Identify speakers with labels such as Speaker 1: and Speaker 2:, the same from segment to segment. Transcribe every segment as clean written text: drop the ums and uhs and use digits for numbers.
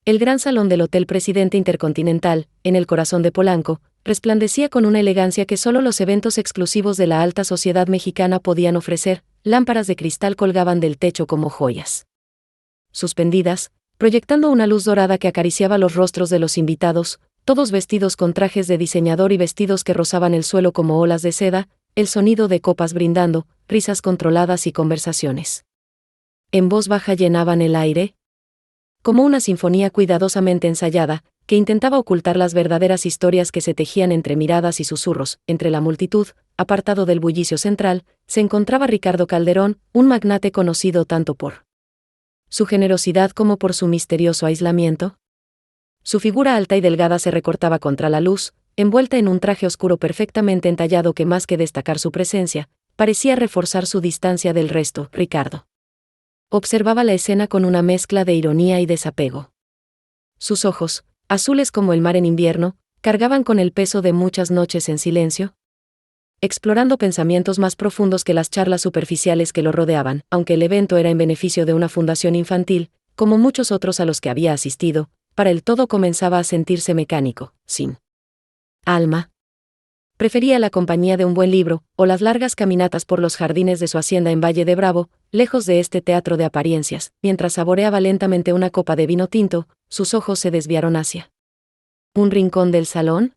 Speaker 1: El gran salón del Hotel Presidente Intercontinental, en el corazón de Polanco, resplandecía con una elegancia que solo los eventos exclusivos de la alta sociedad mexicana podían ofrecer. Lámparas de cristal colgaban del techo como joyas suspendidas, proyectando una luz dorada que acariciaba los rostros de los invitados, todos vestidos con trajes de diseñador y vestidos que rozaban el suelo como olas de seda, el sonido de copas brindando, risas controladas y conversaciones en voz baja llenaban el aire, como una sinfonía cuidadosamente ensayada, que intentaba ocultar las verdaderas historias que se tejían entre miradas y susurros. Entre la multitud, apartado del bullicio central, se encontraba Ricardo Calderón, un magnate conocido tanto por su generosidad como por su misterioso aislamiento. Su figura alta y delgada se recortaba contra la luz, envuelta en un traje oscuro perfectamente entallado que más que destacar su presencia, parecía reforzar su distancia del resto. Ricardo observaba la escena con una mezcla de ironía y desapego. Sus ojos, azules como el mar en invierno, cargaban con el peso de muchas noches en silencio, explorando pensamientos más profundos que las charlas superficiales que lo rodeaban. Aunque el evento era en beneficio de una fundación infantil, como muchos otros a los que había asistido, para él todo comenzaba a sentirse mecánico, sin alma. Prefería la compañía de un buen libro, o las largas caminatas por los jardines de su hacienda en Valle de Bravo, lejos de este teatro de apariencias. Mientras saboreaba lentamente una copa de vino tinto, sus ojos se desviaron hacia un rincón del salón,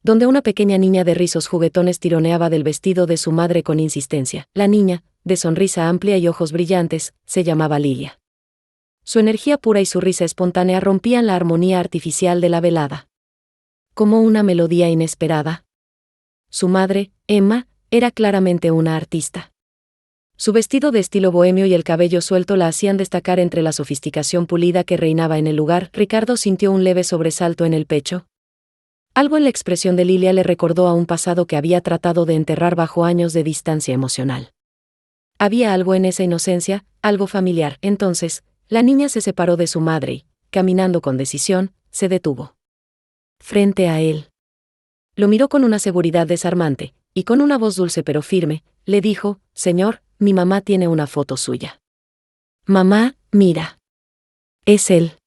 Speaker 1: donde una pequeña niña de rizos juguetones tironeaba del vestido de su madre con insistencia. La niña, de sonrisa amplia y ojos brillantes, se llamaba Lilia. Su energía pura y su risa espontánea rompían la armonía artificial de la velada. Como una melodía inesperada. Su madre, Emma, era claramente una artista. Su vestido de estilo bohemio y el cabello suelto la hacían destacar entre la sofisticación pulida que reinaba en el lugar. Ricardo sintió un leve sobresalto en el pecho. Algo en la expresión de Lilia le recordó a un pasado que había tratado de enterrar bajo años de distancia emocional. Había algo en esa inocencia, algo familiar. Entonces, la niña se separó de su madre y, caminando con decisión, se detuvo frente a él. Lo miró con una seguridad desarmante, y con una voz dulce pero firme, le dijo: «Señor, mi mamá tiene una foto suya». «Mamá, mira». «Es él»,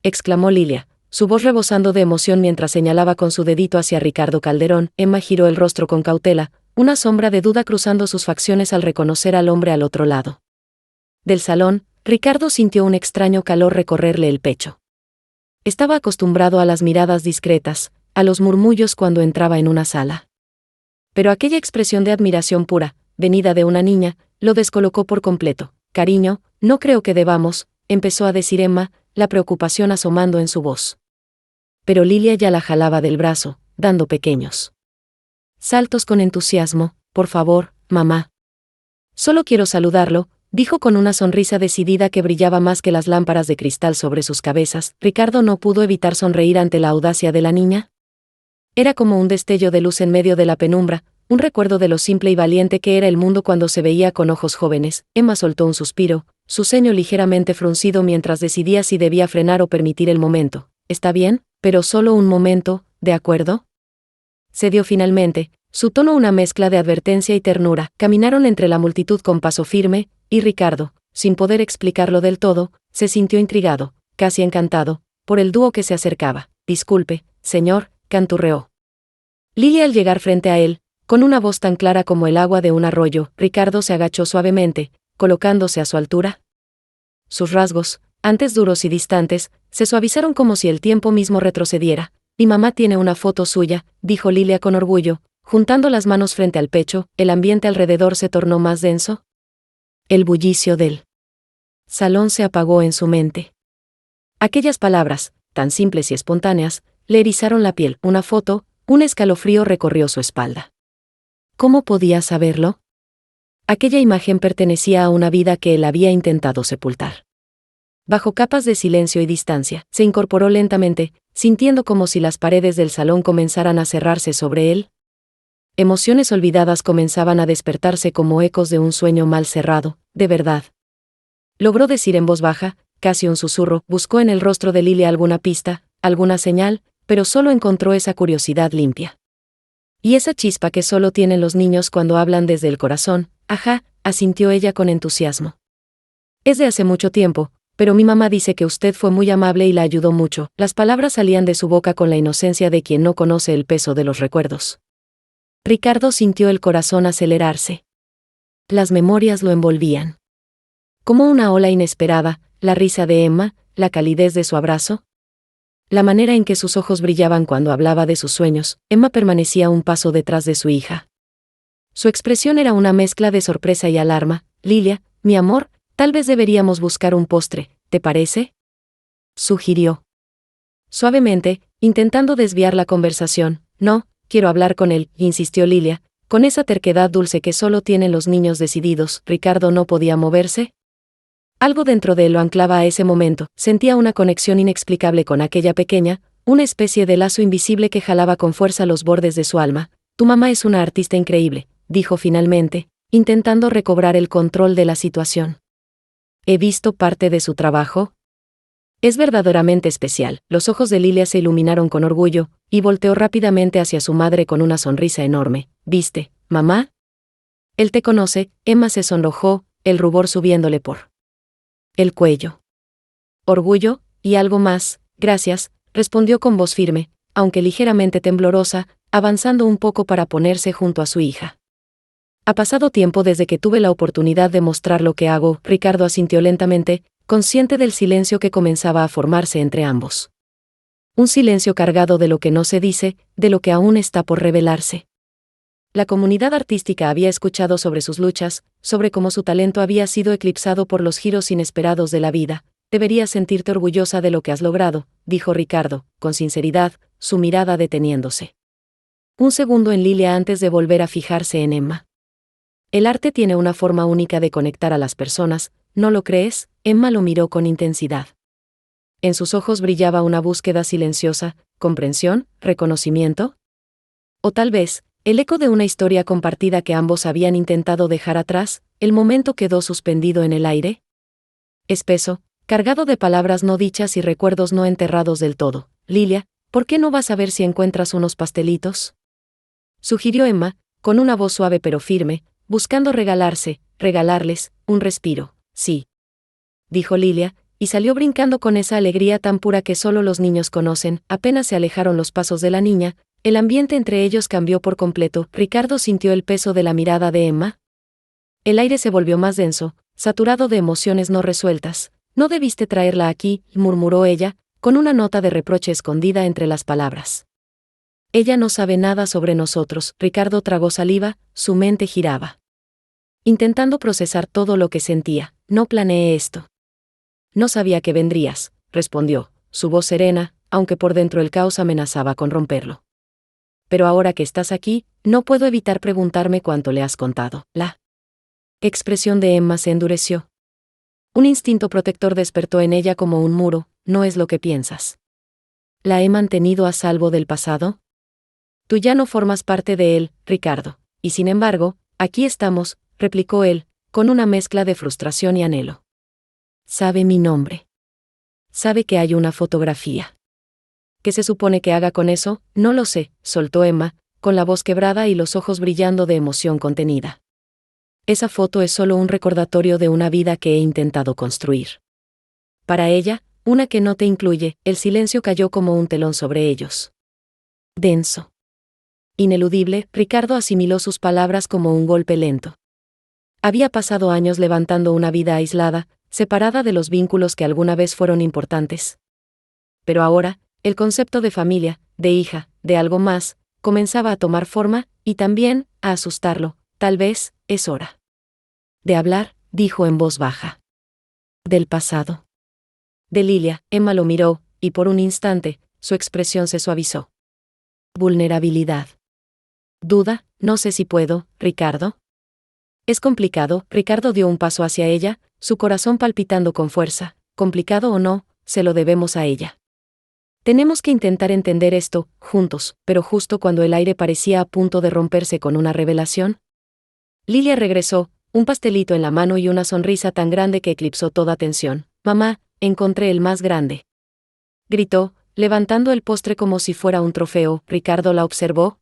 Speaker 1: exclamó Lilia, su voz rebosando de emoción mientras señalaba con su dedito hacia Ricardo Calderón. Emma giró el rostro con cautela, una sombra de duda cruzando sus facciones al reconocer al hombre al otro lado del salón. Ricardo sintió un extraño calor recorrerle el pecho. Estaba acostumbrado a las miradas discretas, a los murmullos cuando entraba en una sala. Pero aquella expresión de admiración pura, venida de una niña, lo descolocó por completo. «Cariño, no creo que debamos», empezó a decir Emma, la preocupación asomando en su voz. Pero Lilia ya la jalaba del brazo, dando pequeños saltos con entusiasmo. «Por favor, mamá. Solo quiero saludarlo», dijo con una sonrisa decidida que brillaba más que las lámparas de cristal sobre sus cabezas. Ricardo no pudo evitar sonreír ante la audacia de la niña. Era como un destello de luz en medio de la penumbra, un recuerdo de lo simple y valiente que era el mundo cuando se veía con ojos jóvenes. Emma soltó un suspiro, su ceño ligeramente fruncido mientras decidía si debía frenar o permitir el momento. «Está bien, pero solo un momento, ¿de acuerdo?», cedió finalmente, su tono una mezcla de advertencia y ternura. Caminaron entre la multitud con paso firme, y Ricardo, sin poder explicarlo del todo, se sintió intrigado, casi encantado, por el dúo que se acercaba. «Disculpe, señor», canturreó Lilia al llegar frente a él, con una voz tan clara como el agua de un arroyo. Ricardo se agachó suavemente, colocándose a su altura. Sus rasgos, antes duros y distantes, se suavizaron como si el tiempo mismo retrocediera. «Mi mamá tiene una foto suya», dijo Lilia con orgullo, juntando las manos frente al pecho. El ambiente alrededor se tornó más denso. El bullicio del salón se apagó en su mente. Aquellas palabras, tan simples y espontáneas, le erizaron la piel. «Una foto», un escalofrío recorrió su espalda. ¿Cómo podía saberlo? Aquella imagen pertenecía a una vida que él había intentado sepultar. Bajo capas de silencio y distancia, se incorporó lentamente, sintiendo como si las paredes del salón comenzaran a cerrarse sobre él. Emociones olvidadas comenzaban a despertarse como ecos de un sueño mal cerrado. «De verdad», logró decir en voz baja, casi un susurro. Buscó en el rostro de Lilia alguna pista, alguna señal, pero solo encontró esa curiosidad limpia. «Y esa chispa que solo tienen los niños cuando hablan desde el corazón». «Ajá», asintió ella con entusiasmo. «Es de hace mucho tiempo, Pero mi mamá dice que usted fue muy amable y la ayudó mucho. Las palabras salían de su boca con la inocencia de quien no conoce el peso de los recuerdos. Ricardo sintió el corazón acelerarse. Las memorias lo envolvían. Como una ola inesperada, la risa de Emma, la calidez de su abrazo, la manera en que sus ojos brillaban cuando hablaba de sus sueños. Emma permanecía un paso detrás de su hija. Su expresión era una mezcla de sorpresa y alarma. Lilia, mi amor, tal vez deberíamos buscar un postre, ¿te parece?, sugirió. Suavemente, intentando desviar la conversación. No, quiero hablar con él, insistió Lilia, con esa terquedad dulce que solo tienen los niños decididos. Ricardo no podía moverse. Algo dentro de él lo anclaba a ese momento. Sentía una conexión inexplicable con aquella pequeña, una especie de lazo invisible que jalaba con fuerza los bordes de su alma. Tu mamá es una artista increíble, dijo finalmente, intentando recobrar el control de la situación. ¿He visto parte de su trabajo? Es verdaderamente especial. Los ojos de Lilia se iluminaron con orgullo, y volteó rápidamente hacia su madre con una sonrisa enorme. ¿Viste, mamá? Él te conoce. Emma se sonrojó, el rubor subiéndole por el cuello. Orgullo, y algo más, gracias, respondió con voz firme, aunque ligeramente temblorosa, avanzando un poco para ponerse junto a su hija. Ha pasado tiempo desde que tuve la oportunidad de mostrar lo que hago. Ricardo asintió lentamente, consciente del silencio que comenzaba a formarse entre ambos. Un silencio cargado de lo que no se dice, de lo que aún está por revelarse. La comunidad artística había escuchado sobre sus luchas, sobre cómo su talento había sido eclipsado por los giros inesperados de la vida. Deberías sentirte orgullosa de lo que has logrado, dijo Ricardo, con sinceridad, su mirada deteniéndose. Un segundo en Lilia antes de volver a fijarse en Emma. El arte tiene una forma única de conectar a las personas, ¿no lo crees? Emma lo miró con intensidad. En sus ojos brillaba una búsqueda silenciosa, comprensión, reconocimiento. O tal vez, el eco de una historia compartida que ambos habían intentado dejar atrás. El momento quedó suspendido en el aire. Espeso, cargado de palabras no dichas y recuerdos no enterrados del todo. Lilia, ¿por qué no vas a ver si encuentras unos pastelitos?, sugirió Emma, con una voz suave pero firme, buscando regalarles, un respiro. Sí, dijo Lilia, y salió brincando con esa alegría tan pura que solo los niños conocen. Apenas se alejaron los pasos de la niña, el ambiente entre ellos cambió por completo. Ricardo sintió el peso de la mirada de Emma. El aire se volvió más denso, saturado de emociones no resueltas. No debiste traerla aquí, murmuró ella, con una nota de reproche escondida entre las palabras. Ella no sabe nada sobre nosotros. Ricardo tragó saliva, su mente giraba, intentando procesar todo lo que sentía. No planeé esto. No sabía que vendrías, respondió, su voz serena, aunque por dentro el caos amenazaba con romperlo. Pero ahora que estás aquí, no puedo evitar preguntarme cuánto le has contado. La expresión de Emma se endureció. Un instinto protector despertó en ella como un muro. No es lo que piensas. ¿La he mantenido a salvo del pasado? Tú ya no formas parte de él, Ricardo, y sin embargo, aquí estamos, replicó él, con una mezcla de frustración y anhelo. Sabe mi nombre. Sabe que hay una fotografía. ¿Qué se supone que haga con eso? No lo sé, soltó Emma, con la voz quebrada y los ojos brillando de emoción contenida. Esa foto es solo un recordatorio de una vida que he intentado construir. Para ella, una que no te incluye. El silencio cayó como un telón sobre ellos. Denso. Ineludible, Ricardo asimiló sus palabras como un golpe lento. Había pasado años levantando una vida aislada, separada de los vínculos que alguna vez fueron importantes. Pero ahora, el concepto de familia, de hija, de algo más, comenzaba a tomar forma, y también, a asustarlo. Tal vez, es hora de hablar, dijo en voz baja. Del pasado. De Lilia. Emma lo miró, y por un instante, su expresión se suavizó. Vulnerabilidad. Duda, no sé si puedo, Ricardo. Es complicado. Ricardo dio un paso hacia ella, su corazón palpitando con fuerza. Complicado o no, se lo debemos a ella. Tenemos que intentar entender esto, juntos, pero justo cuando el aire parecía a punto de romperse con una revelación. Lilia regresó, un pastelito en la mano y una sonrisa tan grande que eclipsó toda tensión. Mamá, encontré el más grande, gritó, levantando el postre como si fuera un trofeo. Ricardo la observó.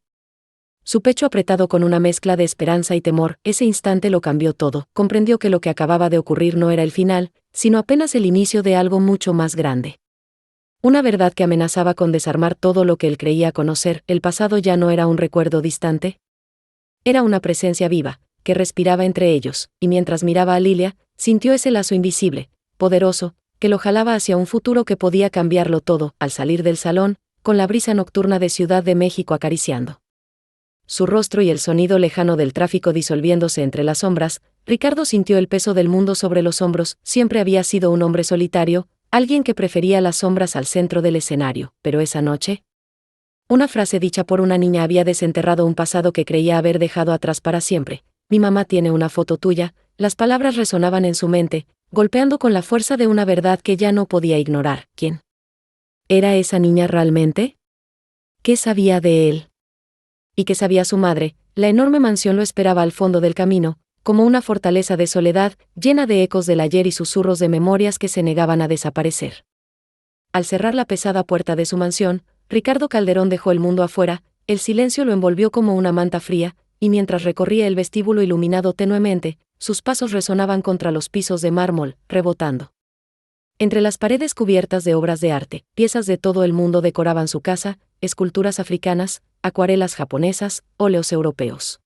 Speaker 1: Su pecho apretado con una mezcla de esperanza y temor. Ese instante lo cambió todo. Comprendió que lo que acababa de ocurrir no era el final, sino apenas el inicio de algo mucho más grande. Una verdad que amenazaba con desarmar todo lo que él creía conocer. El pasado ya no era un recuerdo distante. Era una presencia viva, que respiraba entre ellos, y mientras miraba a Lilia, sintió ese lazo invisible, poderoso, que lo jalaba hacia un futuro que podía cambiarlo todo. Al salir del salón, con la brisa nocturna de Ciudad de México acariciando su rostro y el sonido lejano del tráfico disolviéndose entre las sombras, Ricardo sintió el peso del mundo sobre los hombros. Siempre había sido un hombre solitario, alguien que prefería las sombras al centro del escenario, pero esa noche, una frase dicha por una niña había desenterrado un pasado que creía haber dejado atrás para siempre. Mi mamá tiene una foto tuya. Las palabras resonaban en su mente, golpeando con la fuerza de una verdad que ya no podía ignorar. ¿Quién era esa niña realmente? ¿Qué sabía de él? ¿Y qué sabía su madre? La enorme mansión lo esperaba al fondo del camino, como una fortaleza de soledad, llena de ecos del ayer y susurros de memorias que se negaban a desaparecer. Al cerrar la pesada puerta de su mansión, Ricardo Calderón dejó el mundo afuera. El silencio lo envolvió como una manta fría, y mientras recorría el vestíbulo iluminado tenuemente, sus pasos resonaban contra los pisos de mármol, rebotando. Entre las paredes cubiertas de obras de arte, piezas de todo el mundo decoraban su casa, esculturas africanas, acuarelas japonesas, óleos europeos.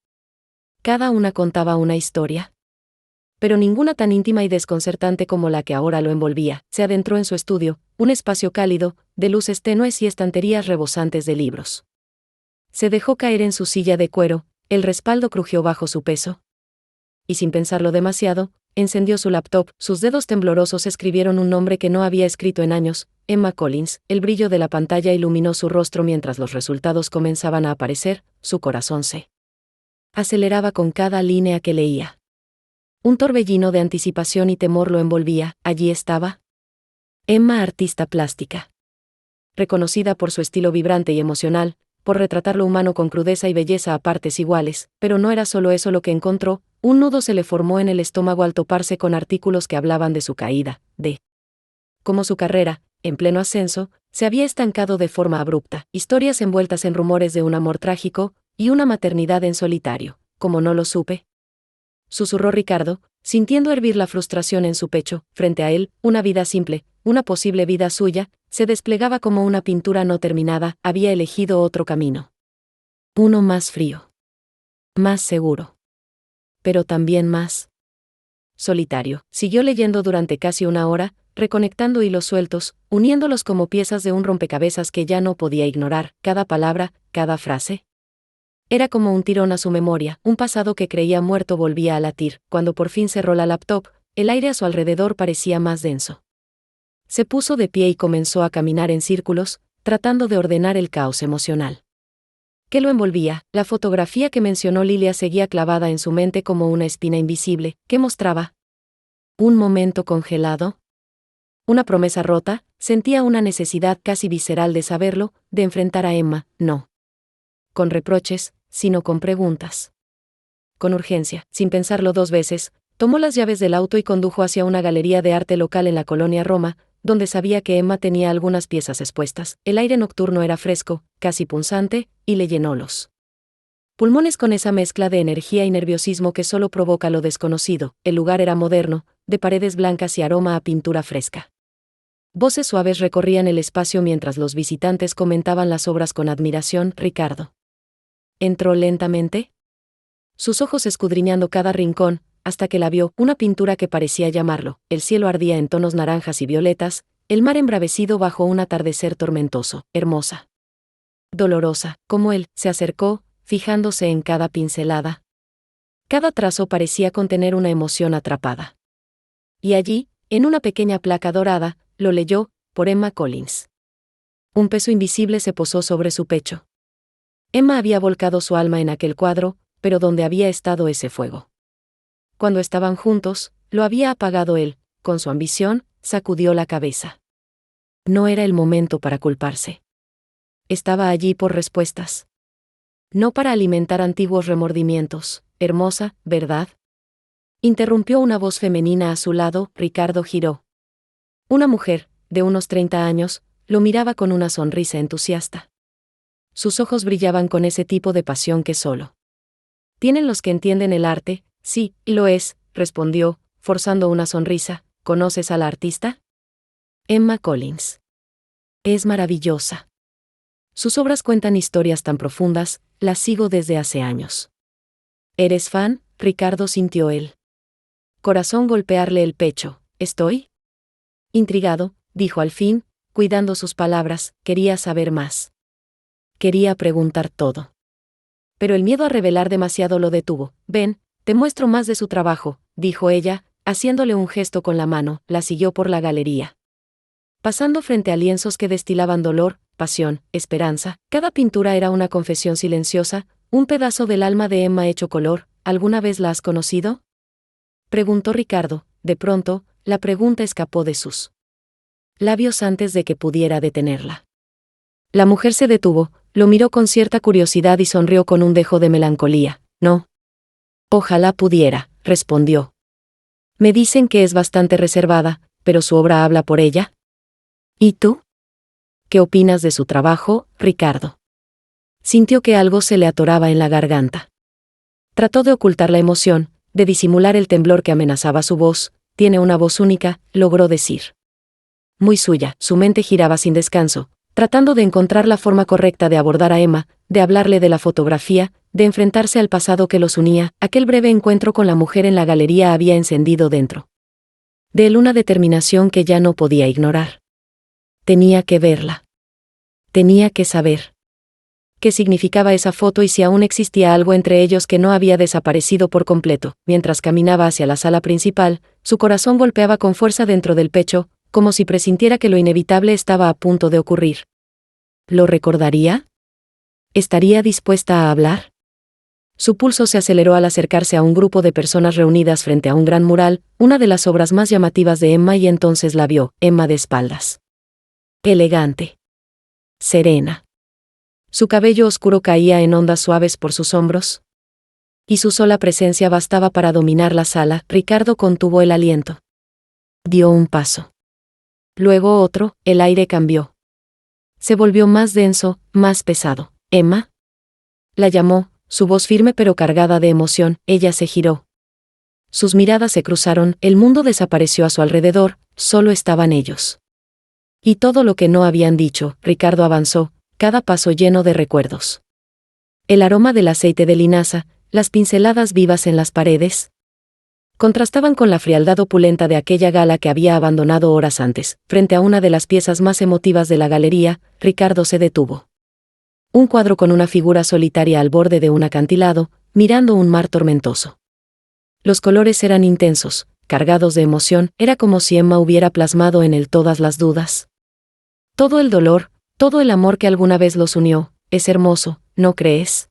Speaker 1: Cada una contaba una historia, pero ninguna tan íntima y desconcertante como la que ahora lo envolvía. Se adentró en su estudio, un espacio cálido, de luces tenues y estanterías rebosantes de libros. Se dejó caer en su silla de cuero, el respaldo crujió bajo su peso. Y sin pensarlo demasiado, encendió su laptop. Sus dedos temblorosos escribieron un nombre que no había escrito en años: Emma Collins. El brillo de la pantalla iluminó su rostro mientras los resultados comenzaban a aparecer. Su corazón se aceleraba con cada línea que leía. Un torbellino de anticipación y temor lo envolvía. Allí estaba Emma, artista plástica. Reconocida por su estilo vibrante y emocional, por retratar lo humano con crudeza y belleza a partes iguales, pero no era solo eso lo que encontró. Un nudo se le formó en el estómago al toparse con artículos que hablaban de su caída, de cómo su carrera, en pleno ascenso, se había estancado de forma abrupta. Historias envueltas en rumores de un amor trágico y una maternidad en solitario. ¿Cómo no lo supe?, susurró Ricardo, sintiendo hervir la frustración en su pecho. Frente a él, una vida simple, una posible vida suya, se desplegaba como una pintura no terminada. Había elegido otro camino. Uno más frío. Más seguro. Pero también más solitario. Siguió leyendo durante casi una hora, reconectando hilos sueltos, uniéndolos como piezas de un rompecabezas que ya no podía ignorar. Cada palabra, cada frase era como un tirón a su memoria. Un pasado que creía muerto volvía a latir. Cuando por fin cerró la laptop, el aire a su alrededor parecía más denso. Se puso de pie y comenzó a caminar en círculos, tratando de ordenar el caos emocional que lo envolvía. La fotografía que mencionó Lilia seguía clavada en su mente como una espina invisible. ¿Qué mostraba? ¿Un momento congelado? ¿Una promesa rota? Sentía una necesidad casi visceral de saberlo, de enfrentar a Emma, no con reproches, sino con preguntas. Con urgencia, sin pensarlo dos veces, tomó las llaves del auto y condujo hacia una galería de arte local en la colonia Roma, donde sabía que Emma tenía algunas piezas expuestas. El aire nocturno era fresco, casi punzante, y le llenó los pulmones con esa mezcla de energía y nerviosismo que solo provoca lo desconocido. El lugar era moderno, de paredes blancas y aroma a pintura fresca. Voces suaves recorrían el espacio mientras los visitantes comentaban las obras con admiración. Ricardo entró lentamente, sus ojos escudriñando cada rincón, hasta que la vio. Una pintura que parecía llamarlo. El cielo ardía en tonos naranjas y violetas, el mar embravecido bajo un atardecer tormentoso. Hermosa, dolorosa, como él. Se acercó, fijándose en cada pincelada. Cada trazo parecía contener una emoción atrapada. Y allí, en una pequeña placa dorada, lo leyó: por Emma Collins. Un peso invisible se posó sobre su pecho. Emma había volcado su alma en aquel cuadro, pero ¿dónde había estado ese fuego? Cuando estaban juntos, lo había apagado él. Con su ambición, sacudió la cabeza. No era el momento para culparse. Estaba allí por respuestas. No para alimentar antiguos remordimientos. Hermosa, ¿verdad?, interrumpió una voz femenina a su lado. Ricardo giró. Una mujer, de unos 30 años, lo miraba con una sonrisa entusiasta. Sus ojos brillaban con ese tipo de pasión que solo tienen los que entienden el arte. Sí, lo es, respondió, forzando una sonrisa. ¿Conoces a la artista? Emma Collins. Es maravillosa. Sus obras cuentan historias tan profundas, las sigo desde hace años. ¿Eres fan? Ricardo sintió el corazón golpearle el pecho. ¿Estoy? Intrigado, dijo al fin, cuidando sus palabras, quería saber más. Quería preguntar todo. Pero el miedo a revelar demasiado lo detuvo. Ven, te muestro más de su trabajo, dijo ella, haciéndole un gesto con la mano, la siguió por la galería. Pasando frente a lienzos que destilaban dolor, pasión, esperanza, cada pintura era una confesión silenciosa, un pedazo del alma de Emma hecho color. ¿Alguna vez la has conocido? Preguntó Ricardo. De pronto, la pregunta escapó de sus labios antes de que pudiera detenerla. La mujer se detuvo, lo miró con cierta curiosidad y sonrió con un dejo de melancolía. No. Ojalá pudiera, respondió. Me dicen que es bastante reservada, pero su obra habla por ella. ¿Y tú? ¿Qué opinas de su trabajo, Ricardo? Sintió que algo se le atoraba en la garganta. Trató de ocultar la emoción, de disimular el temblor que amenazaba su voz. Tiene una voz única, logró decir. Muy suya, su mente giraba sin descanso, tratando de encontrar la forma correcta de abordar a Emma, de hablarle de la fotografía, de enfrentarse al pasado que los unía. Aquel breve encuentro con la mujer en la galería había encendido dentro de él una determinación que ya no podía ignorar. Tenía que verla. Tenía que saber qué significaba esa foto y si aún existía algo entre ellos que no había desaparecido por completo. Mientras caminaba hacia la sala principal, su corazón golpeaba con fuerza dentro del pecho, como si presintiera que lo inevitable estaba a punto de ocurrir. ¿Lo recordaría? ¿Estaría dispuesta a hablar? Su pulso se aceleró al acercarse a un grupo de personas reunidas frente a un gran mural, una de las obras más llamativas de Emma, y entonces la vio, Emma de espaldas. Elegante. Serena. Su cabello oscuro caía en ondas suaves por sus hombros. Y su sola presencia bastaba para dominar la sala. Ricardo contuvo el aliento. Dio un paso. Luego otro, el aire cambió. Se volvió más denso, más pesado. ¿Emma? La llamó, su voz firme pero cargada de emoción. Ella se giró. Sus miradas se cruzaron, el mundo desapareció a su alrededor, solo estaban ellos. Y todo lo que no habían dicho. Ricardo avanzó, cada paso lleno de recuerdos. El aroma del aceite de linaza, las pinceladas vivas en las paredes, contrastaban con la frialdad opulenta de aquella gala que había abandonado horas antes. Frente a una de las piezas más emotivas de la galería, Ricardo se detuvo. Un cuadro con una figura solitaria al borde de un acantilado, mirando un mar tormentoso. Los colores eran intensos, cargados de emoción, era como si Emma hubiera plasmado en él todas las dudas. Todo el dolor, todo el amor que alguna vez los unió. Es hermoso, ¿no crees?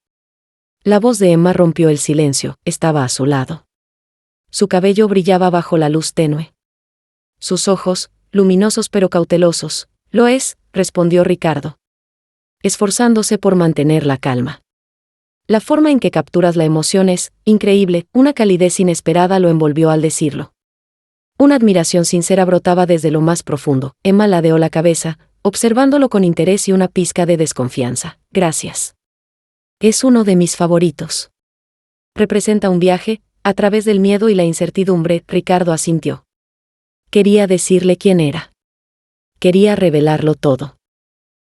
Speaker 1: La voz de Emma rompió el silencio, estaba a su lado. Su cabello brillaba bajo la luz tenue. Sus ojos, luminosos pero cautelosos. Lo es, respondió Ricardo, esforzándose por mantener la calma. La forma en que capturas la emoción es increíble, una calidez inesperada lo envolvió al decirlo. Una admiración sincera brotaba desde lo más profundo. Emma ladeó la cabeza, observándolo con interés y una pizca de desconfianza. Gracias. Es uno de mis favoritos. Representa un viaje, a través del miedo y la incertidumbre. Ricardo asintió. Quería decirle quién era. Quería revelarlo todo.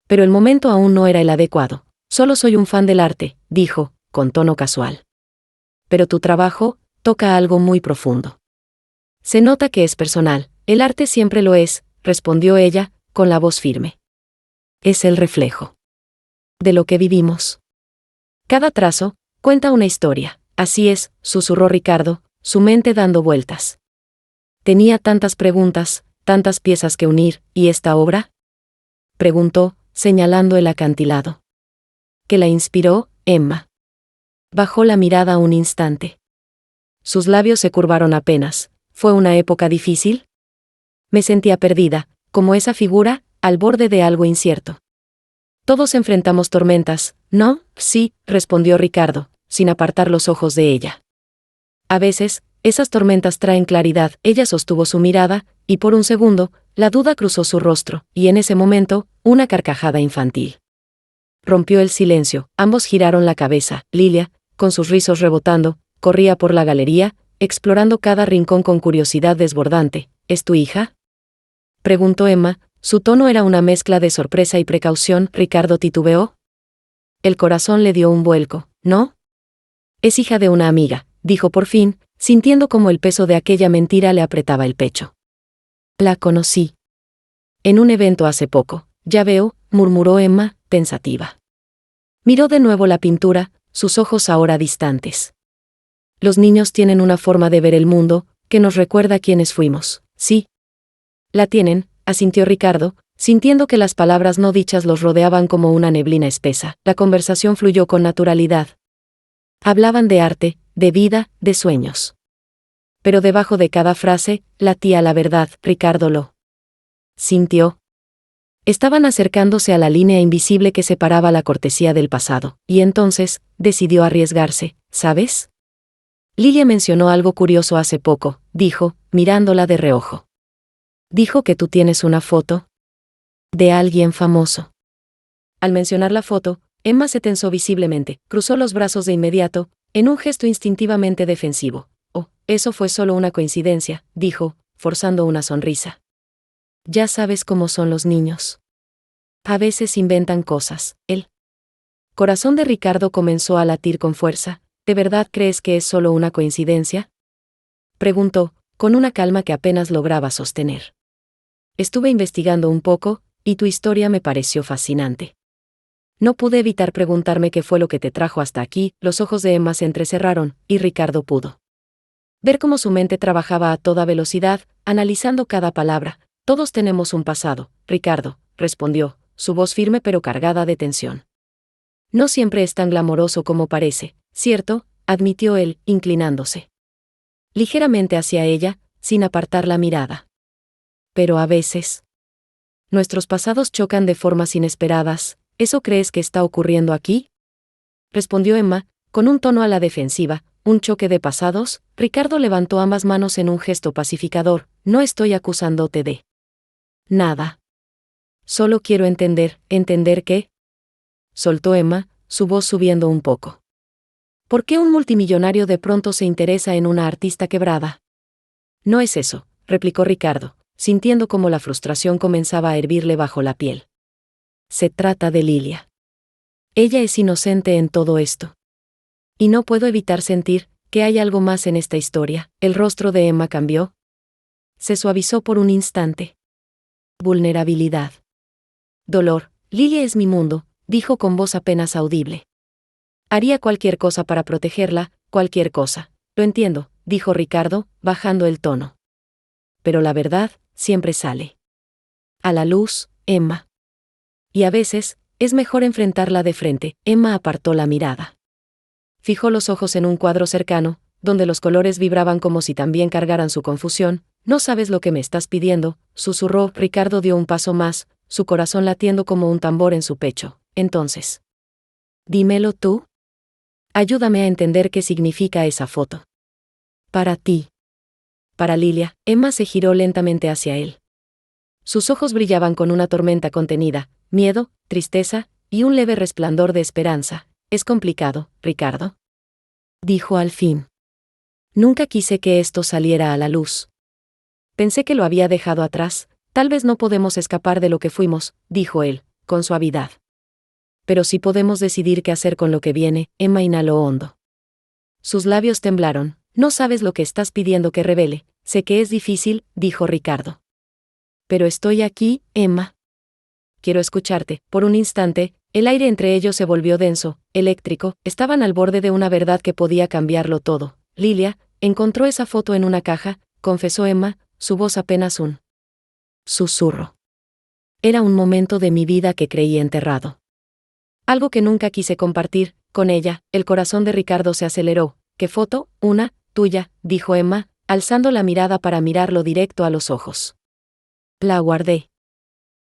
Speaker 1: Pero el momento aún no era el adecuado. Solo soy un fan del arte, dijo, con tono casual. Pero tu trabajo toca algo muy profundo. Se nota que es personal. El arte siempre lo es, respondió ella, con la voz firme. Es el reflejo de lo que vivimos. Cada trazo cuenta una historia. Así es, susurró Ricardo, su mente dando vueltas. Tenía tantas preguntas, tantas piezas que unir. ¿Y esta obra? Preguntó, señalando el acantilado. ¿Qué la inspiró, Emma? Bajó la mirada un instante. Sus labios se curvaron apenas. ¿Fue una época difícil? Me sentía perdida, como esa figura, al borde de algo incierto. Todos enfrentamos tormentas, ¿no? Sí, respondió Ricardo, sin apartar los ojos de ella. A veces, esas tormentas traen claridad. Ella sostuvo su mirada, y por un segundo, la duda cruzó su rostro, y en ese momento, una carcajada infantil rompió el silencio. Ambos giraron la cabeza. Lilia, con sus rizos rebotando, corría por la galería, explorando cada rincón con curiosidad desbordante. ¿es tu hija? Preguntó Emma, su tono era una mezcla de sorpresa y precaución. Ricardo titubeó. El corazón le dio un vuelco. ¿No? Es hija de una amiga, dijo por fin, sintiendo como el peso de aquella mentira le apretaba el pecho. La conocí. En un evento hace poco. Ya veo, murmuró Emma, pensativa. Miró de nuevo la pintura, sus ojos ahora distantes. Los niños tienen una forma de ver el mundo, que nos recuerda quiénes fuimos, ¿sí? La tienen, asintió Ricardo, sintiendo que las palabras no dichas los rodeaban como una neblina espesa. La conversación fluyó con naturalidad. Hablaban de arte, de vida, de sueños. Pero debajo de cada frase, latía la verdad. Ricardo lo sintió. Estaban acercándose a la línea invisible que separaba la cortesía del pasado, y entonces, decidió arriesgarse, ¿sabes? Lilia mencionó algo curioso hace poco, dijo, mirándola de reojo. Dijo que tú tienes una foto de alguien famoso. Al mencionar la foto, Emma se tensó visiblemente, cruzó los brazos de inmediato, en un gesto instintivamente defensivo. Oh, eso fue solo una coincidencia, dijo, forzando una sonrisa. Ya sabes cómo son los niños. A veces inventan cosas. El corazón de Ricardo comenzó a latir con fuerza. ¿De verdad crees que es solo una coincidencia? Preguntó, con una calma que apenas lograba sostener. Estuve investigando un poco, y tu historia me pareció fascinante. No pude evitar preguntarme qué fue lo que te trajo hasta aquí. Los ojos de Emma se entrecerraron, y Ricardo pudo ver cómo su mente trabajaba a toda velocidad, analizando cada palabra. Todos tenemos un pasado, Ricardo, respondió, su voz firme pero cargada de tensión. No siempre es tan glamoroso como parece, ¿cierto?, admitió él, inclinándose ligeramente hacia ella, sin apartar la mirada. Pero a veces nuestros pasados chocan de formas inesperadas. ¿Eso crees que está ocurriendo aquí? Respondió Emma, con un tono a la defensiva. ¿Un choque de pasados? Ricardo levantó ambas manos en un gesto pacificador. No estoy acusándote de nada. Solo quiero entender. ¿Entender qué? Soltó Emma, su voz subiendo un poco. ¿Por qué un multimillonario de pronto se interesa en una artista quebrada? No es eso, replicó Ricardo, sintiendo como la frustración comenzaba a hervirle bajo la piel. Se trata de Lilia. Ella es inocente en todo esto. Y no puedo evitar sentir que hay algo más en esta historia. El rostro de Emma cambió. Se suavizó por un instante. Vulnerabilidad. Dolor. Lilia es mi mundo, dijo con voz apenas audible. Haría cualquier cosa para protegerla, cualquier cosa. Lo entiendo, dijo Ricardo, bajando el tono. Pero la verdad, siempre sale a la luz, Emma. Y a veces, es mejor enfrentarla de frente. Emma apartó la mirada. Fijó los ojos en un cuadro cercano, donde los colores vibraban como si también cargaran su confusión. No sabes lo que me estás pidiendo, susurró. Ricardo dio un paso más, su corazón latiendo como un tambor en su pecho. Entonces, dímelo tú. Ayúdame a entender qué significa esa foto. Para ti. Para Lilia. Emma se giró lentamente hacia él. Sus ojos brillaban con una tormenta contenida, miedo, tristeza, y un leve resplandor de esperanza. Es complicado, Ricardo. Dijo al fin. Nunca quise que esto saliera a la luz. Pensé que lo había dejado atrás. Tal vez no podemos escapar de lo que fuimos, dijo él, con suavidad. Pero sí podemos decidir qué hacer con lo que viene. Emma inhaló hondo. Sus labios temblaron. No sabes lo que estás pidiendo que revele. Sé que es difícil, dijo Ricardo. Pero estoy aquí, Emma. Quiero escucharte. Por un instante, el aire entre ellos se volvió denso, eléctrico. Estaban al borde de una verdad que podía cambiarlo todo. Lilia encontró esa foto en una caja, confesó Emma, su voz apenas un susurro. Era un momento de mi vida que creí enterrado. Algo que nunca quise compartir con ella. El corazón de Ricardo se aceleró. ¿Qué foto? Una, tuya, dijo Emma, alzando la mirada para mirarlo directo a los ojos. La guardé.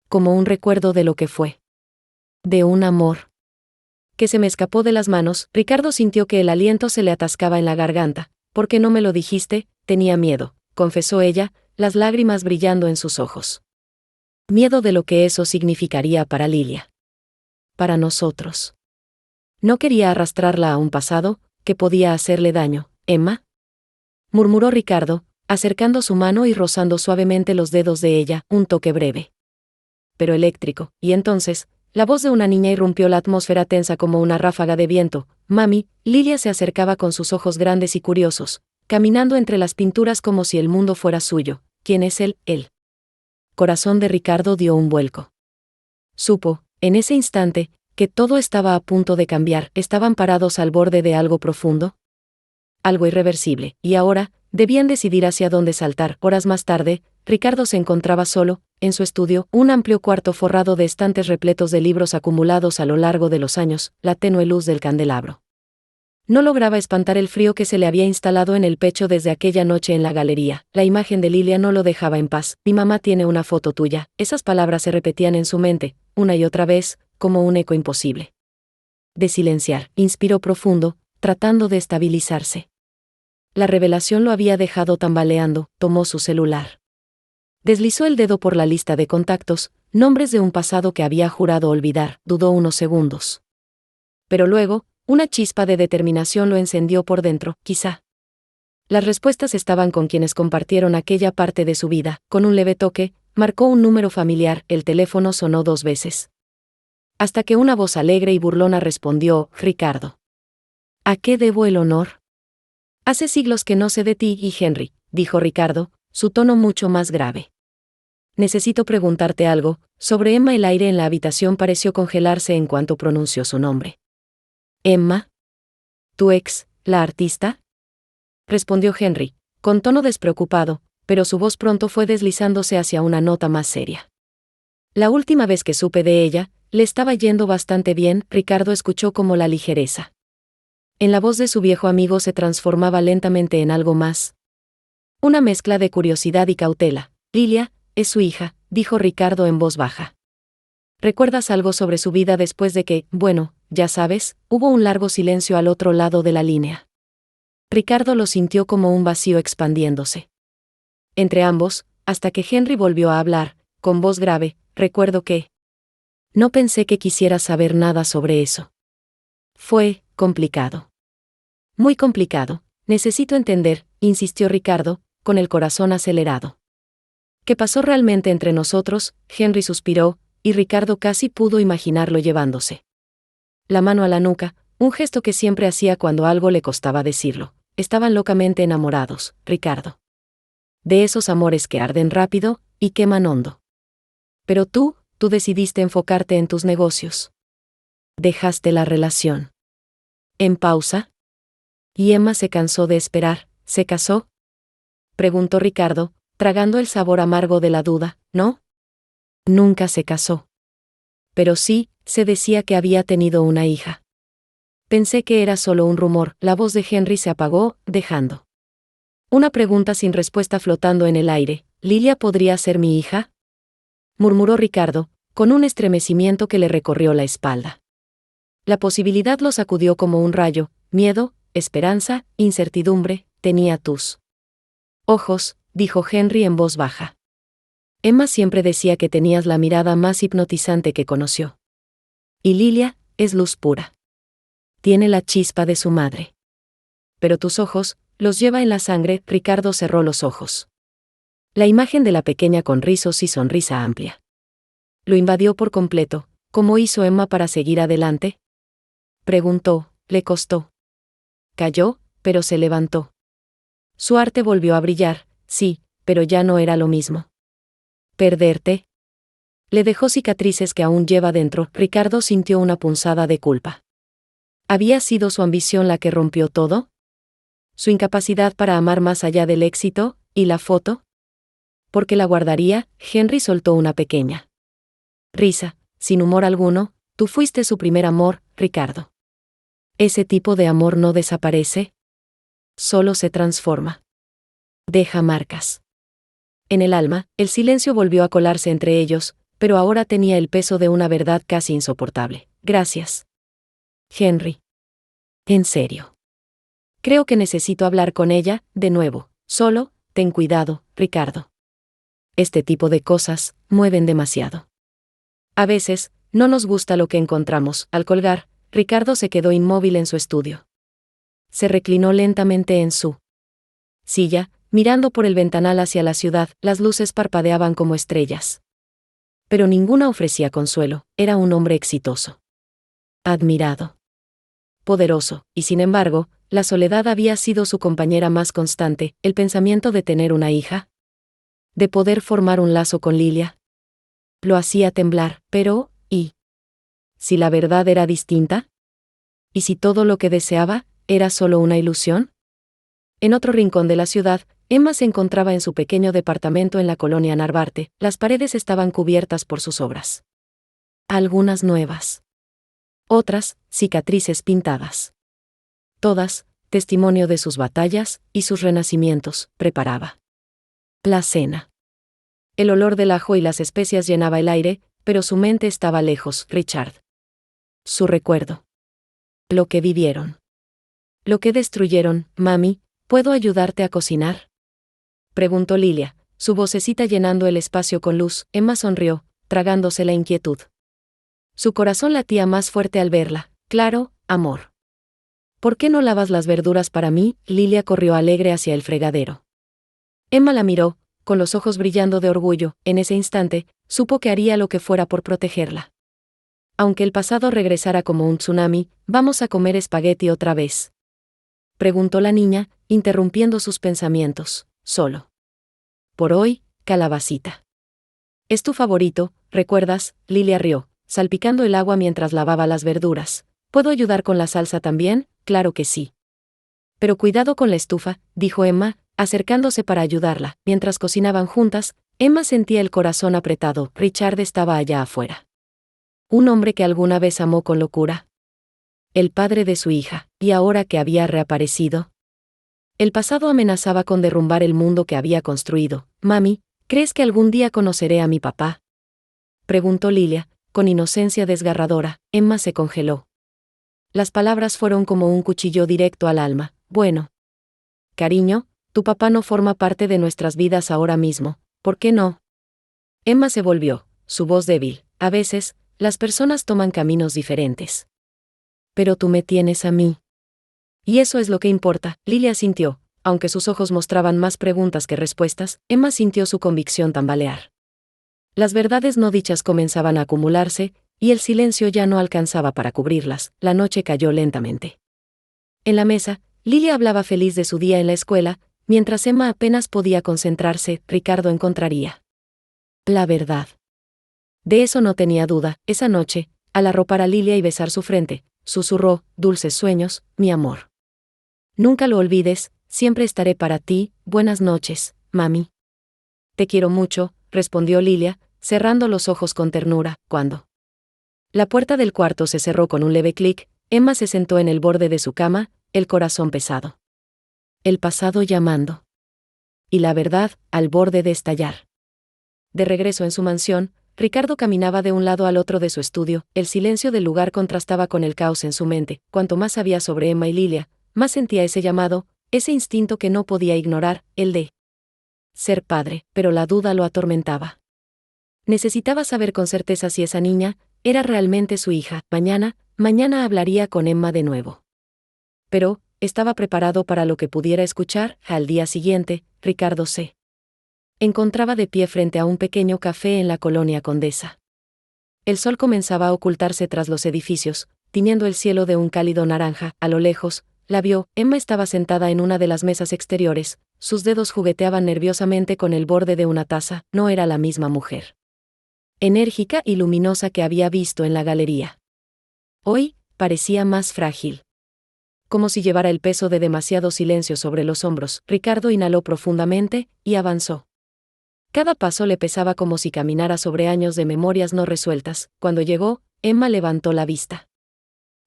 Speaker 1: Como un recuerdo de lo que fue. De un amor que se me escapó de las manos. Ricardo sintió que el aliento se le atascaba en la garganta. ¿Por qué no me lo dijiste? Tenía miedo, confesó ella, las lágrimas brillando en sus ojos. Miedo de lo que eso significaría para Lilia. Para nosotros. No quería arrastrarla a un pasado que podía hacerle daño. ¿Emma? Murmuró Ricardo, acercando su mano y rozando suavemente los dedos de ella, un toque breve, pero eléctrico, y entonces, la voz de una niña irrumpió la atmósfera tensa como una ráfaga de viento. Mami, Lilia se acercaba con sus ojos grandes y curiosos, caminando entre las pinturas como si el mundo fuera suyo. ¿Quién es él? El corazón de Ricardo dio un vuelco. Supo, en ese instante, que todo estaba a punto de cambiar. Estaban parados al borde de algo profundo, algo irreversible, y ahora, debían decidir hacia dónde saltar. Horas más tarde, Ricardo se encontraba solo, en su estudio, un amplio cuarto forrado de estantes repletos de libros acumulados a lo largo de los años, la tenue luz del candelabro. No lograba espantar el frío que se le había instalado en el pecho desde aquella noche en la galería. La imagen de Lilia no lo dejaba en paz. Mi mamá tiene una foto tuya. Esas palabras se repetían en su mente, una y otra vez, como un eco imposible de silenciar. Inspiró profundo, tratando de estabilizarse. La revelación lo había dejado tambaleando. Tomó su celular. Deslizó el dedo por la lista de contactos, nombres de un pasado que había jurado olvidar. Dudó unos segundos. Pero luego, una chispa de determinación lo encendió por dentro. Quizá las respuestas estaban con quienes compartieron aquella parte de su vida. Con un leve toque, marcó un número familiar. El teléfono sonó 2 veces. Hasta que una voz alegre y burlona respondió: Ricardo. ¿A qué debo el honor? Hace siglos que no sé de ti y Henry, dijo Ricardo, su tono mucho más grave. Necesito preguntarte algo. Sobre Emma. El aire en la habitación pareció congelarse en cuanto pronunció su nombre. ¿Emma? ¿Tu ex, la artista? Respondió Henry, con tono despreocupado, pero su voz pronto fue deslizándose hacia una nota más seria. La última vez que supe de ella, le estaba yendo bastante bien. Ricardo escuchó como la ligereza en la voz de su viejo amigo se transformaba lentamente en algo más. Una mezcla de curiosidad y cautela. Lilia, es su hija, dijo Ricardo en voz baja. ¿Recuerdas algo sobre su vida después de que, bueno, ya sabes? Hubo un largo silencio al otro lado de la línea. Ricardo lo sintió como un vacío expandiéndose entre ambos, hasta que Henry volvió a hablar, con voz grave. Recuerdo que no pensé que quisieras saber nada sobre eso. Fue complicado. Muy complicado. Necesito entender, insistió Ricardo, con el corazón acelerado. ¿Qué pasó realmente entre nosotros? Henry suspiró, y Ricardo casi pudo imaginarlo llevándose la mano a la nuca, un gesto que siempre hacía cuando algo le costaba decirlo. Estaban locamente enamorados, Ricardo. De esos amores que arden rápido y queman hondo. Pero tú decidiste enfocarte en tus negocios. Dejaste la relación en pausa. ¿Y Emma se cansó de esperar? ¿Se casó? Preguntó Ricardo, tragando el sabor amargo de la duda. ¿No? Nunca se casó. Pero sí, se decía que había tenido una hija. Pensé que era solo un rumor. La voz de Henry se apagó, dejando una pregunta sin respuesta flotando en el aire. ¿Lilia podría ser mi hija? Murmuró Ricardo, con un estremecimiento que le recorrió la espalda. La posibilidad lo sacudió como un rayo. Miedo, esperanza, incertidumbre. Tenía tus ojos, dijo Henry en voz baja. Emma siempre decía que tenías la mirada más hipnotizante que conoció. Y Lilia, es luz pura. Tiene la chispa de su madre. Pero tus ojos, los lleva en la sangre. Ricardo cerró los ojos. La imagen de la pequeña con rizos y sonrisa amplia lo invadió por completo. ¿Cómo hizo Emma para seguir adelante? Preguntó. Le costó. Cayó, pero se levantó. Su arte volvió a brillar, sí, pero ya no era lo mismo. ¿Perderte? Le dejó cicatrices que aún lleva dentro. Ricardo sintió una punzada de culpa. ¿Había sido su ambición la que rompió todo? ¿Su incapacidad para amar más allá del éxito, y la foto? ¿Por qué la guardaría? Henry soltó una pequeña risa, sin humor alguno. Tú fuiste su primer amor, Ricardo. ¿Ese tipo de amor no desaparece? Solo se transforma. Deja marcas en el alma. El silencio volvió a colarse entre ellos, pero ahora tenía el peso de una verdad casi insoportable. Gracias, Henry. En serio. Creo que necesito hablar con ella, de nuevo. Solo, ten cuidado, Ricardo. Este tipo de cosas mueven demasiado. A veces, no nos gusta lo que encontramos. Al colgar, Ricardo se quedó inmóvil en su estudio. Se reclinó lentamente en su silla, mirando por el ventanal hacia la ciudad, las luces parpadeaban como estrellas. Pero ninguna ofrecía consuelo, era un hombre exitoso. Admirado. Poderoso, y sin embargo, la soledad había sido su compañera más constante, el pensamiento de tener una hija. De poder formar un lazo con Lilia. Lo hacía temblar, pero, ¿y si la verdad era distinta? ¿Y si todo lo que deseaba era solo una ilusión? En otro rincón de la ciudad, Emma se encontraba en su pequeño departamento en la colonia Narvarte. Las paredes estaban cubiertas por sus obras. Algunas nuevas. Otras, cicatrices pintadas. Todas, testimonio de sus batallas y sus renacimientos, preparaba. La cena. El olor del ajo y las especias llenaba el aire, pero su mente estaba lejos, Richard. Su recuerdo. Lo que vivieron. Lo que destruyeron. Mami, ¿puedo ayudarte a cocinar?, preguntó Lilia, su vocecita llenando el espacio con luz. Emma sonrió, tragándose la inquietud. Su corazón latía más fuerte al verla. Claro, amor. ¿Por qué no lavas las verduras para mí? Lilia corrió alegre hacia el fregadero. Emma la miró, con los ojos brillando de orgullo. En ese instante, supo que haría lo que fuera por protegerla. Aunque el pasado regresara como un tsunami, ¿vamos a comer espagueti otra vez?, preguntó la niña, interrumpiendo sus pensamientos. Solo. Por hoy, calabacita. Es tu favorito, ¿recuerdas? Lilia rió, salpicando el agua mientras lavaba las verduras. ¿Puedo ayudar con la salsa también? Claro que sí. Pero cuidado con la estufa, dijo Emma, acercándose para ayudarla. Mientras cocinaban juntas, Emma sentía el corazón apretado. Richard estaba allá afuera. Un hombre que alguna vez amó con locura. El padre de su hija, y ahora que había reaparecido. El pasado amenazaba con derrumbar el mundo que había construido. Mami, ¿crees que algún día conoceré a mi papá?, preguntó Lilia, con inocencia desgarradora. Emma se congeló. Las palabras fueron como un cuchillo directo al alma. Bueno. Cariño, tu papá no forma parte de nuestras vidas ahora mismo, ¿por qué no? Emma se volvió, su voz débil. A veces, las personas toman caminos diferentes. Pero tú me tienes a mí. Y eso es lo que importa. Lilia asintió, aunque sus ojos mostraban más preguntas que respuestas. Emma sintió su convicción tambalear. Las verdades no dichas comenzaban a acumularse, y el silencio ya no alcanzaba para cubrirlas. La noche cayó lentamente. En la mesa, Lilia hablaba feliz de su día en la escuela, mientras Emma apenas podía concentrarse. Ricardo encontraría la verdad. De eso no tenía duda. Esa noche, al arropar a Lilia y besar su frente, susurró: dulces sueños, mi amor. Nunca lo olvides, siempre estaré para ti. Buenas noches, mami. Te quiero mucho, respondió Lilia, cerrando los ojos con ternura. Cuando la puerta del cuarto se cerró con un leve clic, Emma se sentó en el borde de su cama, el corazón pesado. El pasado llamando. Y la verdad, al borde de estallar. De regreso en su mansión, Ricardo caminaba de un lado al otro de su estudio. El silencio del lugar contrastaba con el caos en su mente. Cuanto más sabía sobre Emma y Lilia, más sentía ese llamado, ese instinto que no podía ignorar, el de ser padre, pero la duda lo atormentaba. Necesitaba saber con certeza si esa niña era realmente su hija. Mañana hablaría con Emma de nuevo. Pero, estaba preparado para lo que pudiera escuchar. Al día siguiente, Ricardo se encontraba de pie frente a un pequeño café en la colonia Condesa. El sol comenzaba a ocultarse tras los edificios, tiñendo el cielo de un cálido naranja. A lo lejos, la vio. Emma estaba sentada en una de las mesas exteriores, sus dedos jugueteaban nerviosamente con el borde de una taza. No era la misma mujer enérgica y luminosa que había visto en la galería. Hoy, parecía más frágil. Como si llevara el peso de demasiado silencio sobre los hombros. Ricardo inhaló profundamente, y avanzó. Cada paso le pesaba como si caminara sobre años de memorias no resueltas. Cuando llegó, Emma levantó la vista.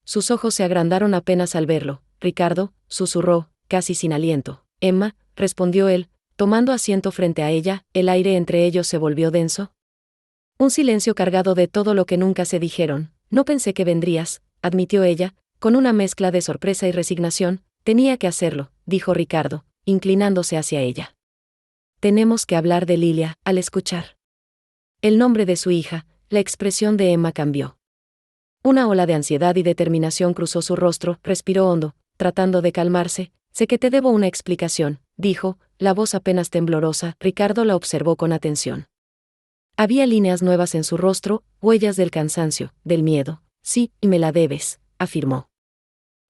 Speaker 1: Sus ojos se agrandaron apenas al verlo. Ricardo, susurró, casi sin aliento. Emma, respondió él, tomando asiento frente a ella. El aire entre ellos se volvió denso. Un silencio cargado de todo lo que nunca se dijeron. No pensé que vendrías, admitió ella, con una mezcla de sorpresa y resignación. Tenía que hacerlo, dijo Ricardo, inclinándose hacia ella. Tenemos que hablar de Lilia. Al escuchar el nombre de su hija, la expresión de Emma cambió. Una ola de ansiedad y determinación cruzó su rostro. Respiró hondo, tratando de calmarse. Sé que te debo una explicación, dijo, la voz apenas temblorosa. Ricardo la observó con atención. Había líneas nuevas en su rostro, huellas del cansancio, del miedo. Sí, y me la debes, afirmó.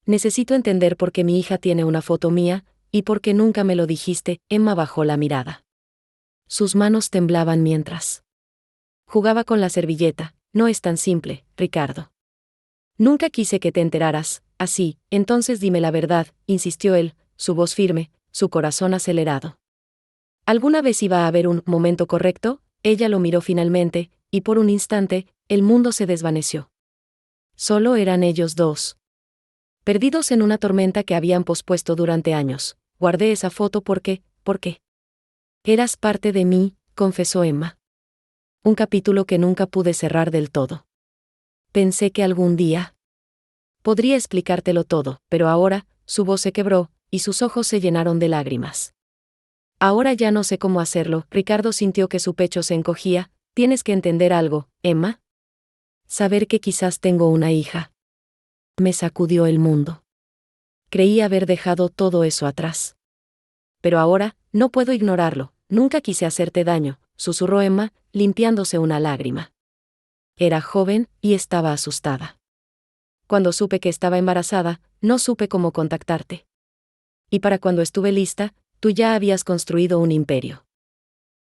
Speaker 1: Necesito entender por qué mi hija tiene una foto mía, y por qué nunca me lo dijiste. Emma bajó la mirada. Sus manos temblaban mientras jugaba con la servilleta. No es tan simple, Ricardo. Nunca quise que te enteraras, así, entonces dime la verdad, insistió él, su voz firme, su corazón acelerado. ¿Alguna vez iba a haber un momento correcto? Ella lo miró finalmente, y por un instante, el mundo se desvaneció. Solo eran ellos dos. Perdidos en una tormenta que habían pospuesto durante años. Guardé esa foto porque. Eras parte de mí, confesó Emma. Un capítulo que nunca pude cerrar del todo. Pensé que algún día podría explicártelo todo, pero ahora, su voz se quebró, y sus ojos se llenaron de lágrimas. Ahora ya no sé cómo hacerlo. Ricardo sintió que su pecho se encogía. Tienes que entender algo, Emma. Saber que quizás tengo una hija. Me sacudió el mundo. Creí haber dejado todo eso atrás. Pero ahora, no puedo ignorarlo. Nunca quise hacerte daño, susurró Emma, limpiándose una lágrima. Era joven, y estaba asustada. Cuando supe que estaba embarazada, no supe cómo contactarte. Y para cuando estuve lista, tú ya habías construido un imperio.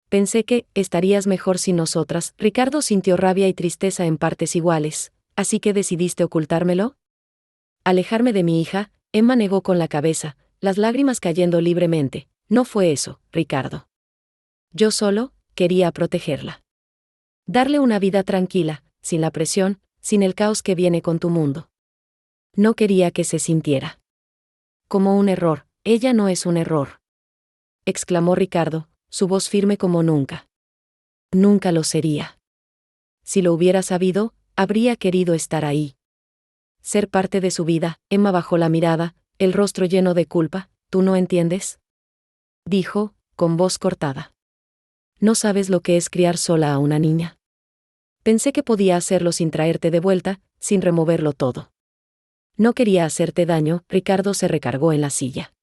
Speaker 1: Pensé que estarías mejor sin nosotras. Ricardo sintió rabia y tristeza en partes iguales. ¿Así que decidiste ocultármelo? Alejarme de mi hija, Emma negó con la cabeza, las lágrimas cayendo libremente. No fue eso, Ricardo. Yo solo quería protegerla. Darle una vida tranquila, sin la presión, sin el caos que viene con tu mundo. No quería que se sintiera como un error. Ella no es un error, exclamó Ricardo, su voz firme como nunca. Nunca lo sería. Si lo hubiera sabido, habría querido estar ahí. Ser parte de su vida. Emma bajó la mirada, el rostro lleno de culpa. ¿Tú no entiendes?, dijo, con voz cortada. No sabes lo que es criar sola a una niña. Pensé que podía hacerlo sin traerte de vuelta, sin removerlo todo. No quería hacerte daño. Ricardo se recargó en la silla.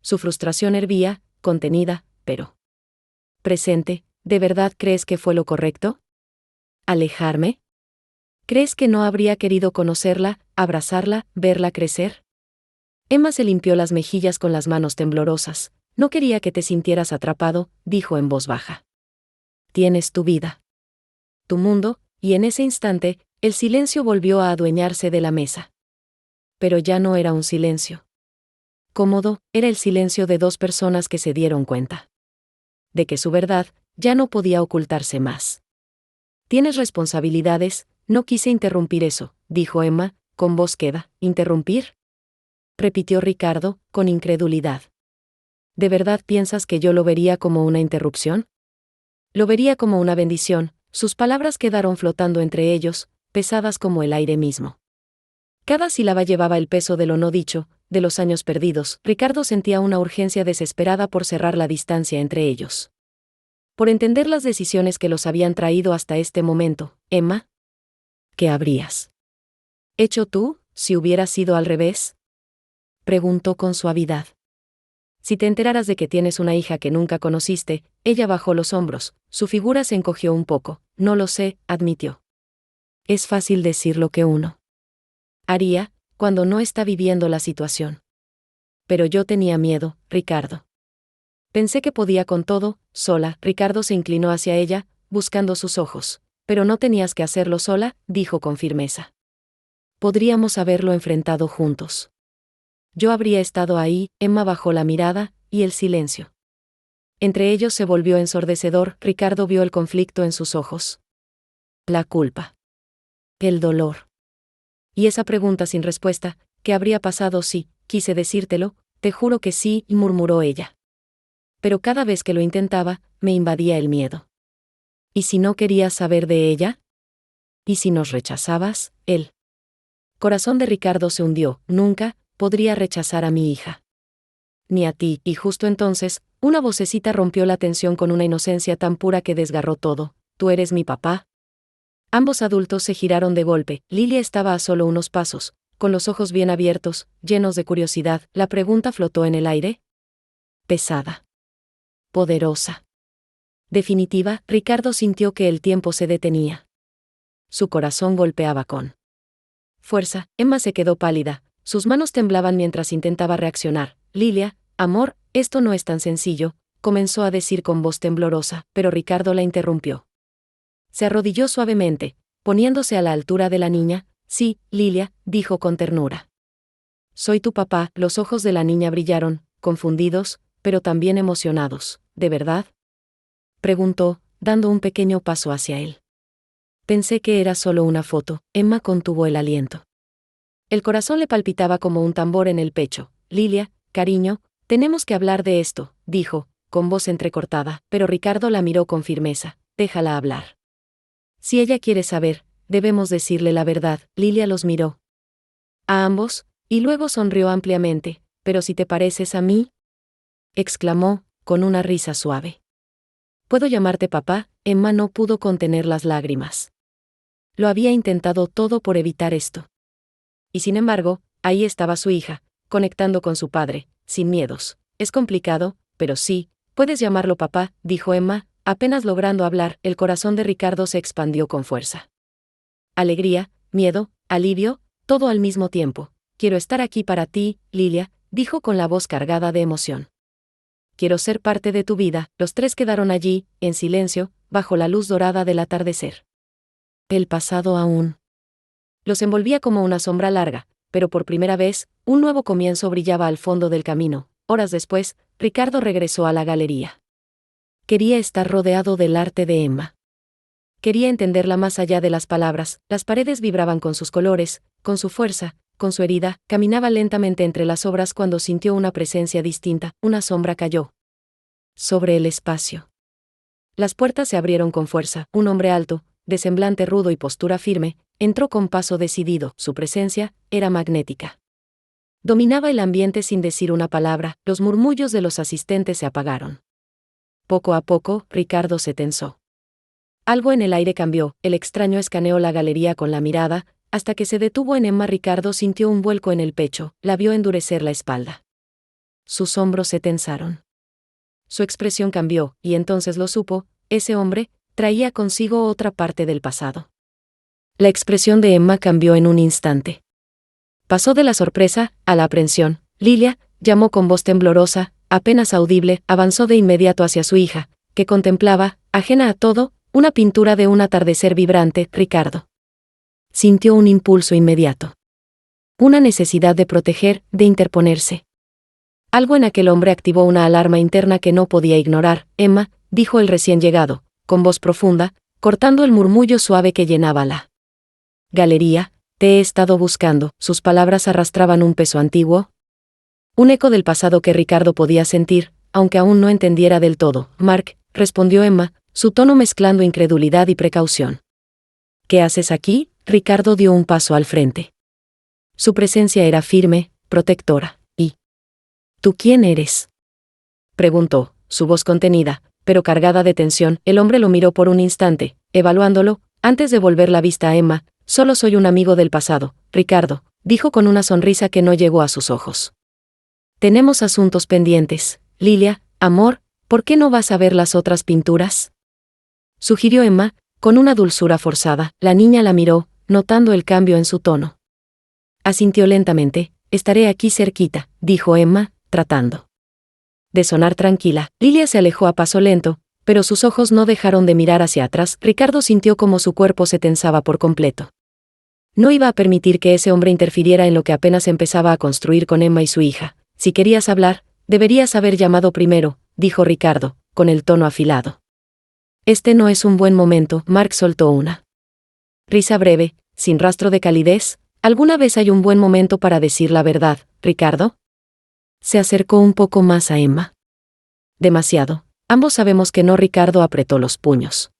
Speaker 1: Su frustración hervía, contenida, pero presente. ¿De verdad crees que fue lo correcto? ¿Alejarme? ¿Crees que no habría querido conocerla, abrazarla, verla crecer? Emma se limpió las mejillas con las manos temblorosas. No quería que te sintieras atrapado, dijo en voz baja. Tienes tu vida, tu mundo, y en ese instante, el silencio volvió a adueñarse de la mesa. Pero ya no era un silencio cómodo, era el silencio de dos personas que se dieron cuenta de que su verdad ya no podía ocultarse más. Tienes responsabilidades. No quise interrumpir eso, dijo Emma, con voz queda. ¿Interrumpir?, repitió Ricardo, con incredulidad. ¿De verdad piensas que yo lo vería como una interrupción? Lo vería como una bendición. Sus palabras quedaron flotando entre ellos, pesadas como el aire mismo. Cada sílaba llevaba el peso de lo no dicho, de los años perdidos. Ricardo sentía una urgencia desesperada por cerrar la distancia entre ellos. Por entender las decisiones que los habían traído hasta este momento. Emma, ¿qué habrías hecho tú, si hubiera sido al revés?, preguntó con suavidad. Si te enteraras de que tienes una hija que nunca conociste. Ella bajó los hombros, su figura se encogió un poco. No lo sé, admitió. Es fácil decir lo que uno haría, cuando no está viviendo la situación. Pero yo tenía miedo, Ricardo. Pensé que podía con todo, sola. Ricardo se inclinó hacia ella, buscando sus ojos. Pero no tenías que hacerlo sola, dijo con firmeza. Podríamos haberlo enfrentado juntos. Yo habría estado ahí. Emma bajó la mirada, y el silencio entre ellos se volvió ensordecedor. Ricardo vio el conflicto en sus ojos. La culpa. El dolor. Y esa pregunta sin respuesta, ¿qué habría pasado si quise decírtelo? Te juro que sí, murmuró ella. Pero cada vez que lo intentaba, me invadía el miedo. ¿Y si no querías saber de ella? ¿Y si nos rechazabas? El corazón de Ricardo se hundió. Nunca podría rechazar a mi hija. Ni a ti. Y justo entonces, una vocecita rompió la tensión con una inocencia tan pura que desgarró todo. ¿Tú eres mi papá? Ambos adultos se giraron de golpe. Lilia estaba a solo unos pasos, con los ojos bien abiertos, llenos de curiosidad. La pregunta flotó en el aire, pesada. poderosa. Definitiva, Ricardo sintió que el tiempo se detenía. Su corazón golpeaba con fuerza. Emma se quedó pálida, sus manos temblaban mientras intentaba reaccionar. Lilia, amor, esto no es tan sencillo, comenzó a decir con voz temblorosa, pero Ricardo la interrumpió. Se arrodilló suavemente, poniéndose a la altura de la niña. Sí, Lilia, dijo con ternura. Soy tu papá. Los ojos de la niña brillaron, confundidos, pero también emocionados. ¿De verdad?, preguntó, dando un pequeño paso hacia él. Pensé que era solo una foto. Emma contuvo el aliento. El corazón le palpitaba como un tambor en el pecho. Lilia, cariño, tenemos que hablar de esto, dijo, con voz entrecortada, pero Ricardo la miró con firmeza. Déjala hablar. Si ella quiere saber, debemos decirle la verdad. Lilia los miró a ambos, y luego sonrió ampliamente. ¿Pero si te pareces a mí?, exclamó, con una risa suave. ¿Puedo llamarte papá? Emma no pudo contener las lágrimas. Lo había intentado todo por evitar esto. Y sin embargo, ahí estaba su hija, conectando con su padre, sin miedos. Es complicado, pero sí, puedes llamarlo papá, dijo Emma, apenas logrando hablar. El corazón de Ricardo se expandió con fuerza. Alegría, miedo, alivio, todo al mismo tiempo. Quiero estar aquí para ti, Lilia, dijo con la voz cargada de emoción. Quiero ser parte de tu vida. Los tres quedaron allí, en silencio, bajo la luz dorada del atardecer. El pasado aún los envolvía como una sombra larga, pero por primera vez, un nuevo comienzo brillaba al fondo del camino. Horas después, Ricardo regresó a la galería. Quería estar rodeado del arte de Emma. Quería entenderla más allá de las palabras. Las paredes vibraban con sus colores, con su fuerza, con su herida. Caminaba lentamente entre las obras cuando sintió una presencia distinta. Una sombra cayó sobre el espacio. Las puertas se abrieron con fuerza. Un hombre alto, de semblante rudo y postura firme, entró con paso decidido. Su presencia era magnética. Dominaba el ambiente sin decir una palabra. Los murmullos de los asistentes se apagaron. Poco a poco, Ricardo se tensó. Algo en el aire cambió. El extraño escaneó la galería con la mirada, hasta que se detuvo en Emma. Ricardo sintió un vuelco en el pecho, la vio endurecer la espalda. Sus hombros se tensaron. Su expresión cambió, y entonces lo supo. Ese hombre traía consigo otra parte del pasado. La expresión de Emma cambió en un instante. Pasó de la sorpresa a la aprensión. Lilia, llamó con voz temblorosa, apenas audible. Avanzó de inmediato hacia su hija, que contemplaba, ajena a todo, una pintura de un atardecer vibrante. Ricardo sintió un impulso inmediato. Una necesidad de proteger, de interponerse. Algo en aquel hombre activó una alarma interna que no podía ignorar. Emma, dijo el recién llegado, con voz profunda, cortando el murmullo suave que llenaba la galería. Te he estado buscando. Sus palabras arrastraban un peso antiguo. Un eco del pasado que Ricardo podía sentir, aunque aún no entendiera del todo. Mark, respondió Emma, su tono mezclando incredulidad y precaución. ¿Qué haces aquí? Ricardo dio un paso al frente. Su presencia era firme, protectora. ¿Y tú quién eres?, preguntó, su voz contenida, pero cargada de tensión. El hombre lo miró por un instante, evaluándolo, antes de volver la vista a Emma. Solo soy un amigo del pasado, Ricardo, dijo con una sonrisa que no llegó a sus ojos. Tenemos asuntos pendientes. Lilia, amor, ¿por qué no vas a ver las otras pinturas?, sugirió Emma, con una dulzura forzada. La niña la miró, notando el cambio en su tono. Asintió lentamente. Estaré aquí cerquita, dijo Emma, tratando de sonar tranquila. Lilia se alejó a paso lento, pero sus ojos no dejaron de mirar hacia atrás. Ricardo sintió como su cuerpo se tensaba por completo. No iba a permitir que ese hombre interfiriera en lo que apenas empezaba a construir con Emma y su hija. Si querías hablar, deberías haber llamado primero, dijo Ricardo, con el tono afilado. Este no es un buen momento. Mark soltó una risa breve, sin rastro de calidez. ¿Alguna vez hay un buen momento para decir la verdad, Ricardo? Se acercó un poco más a Emma. Demasiado. Ambos sabemos que no. Ricardo apretó los puños.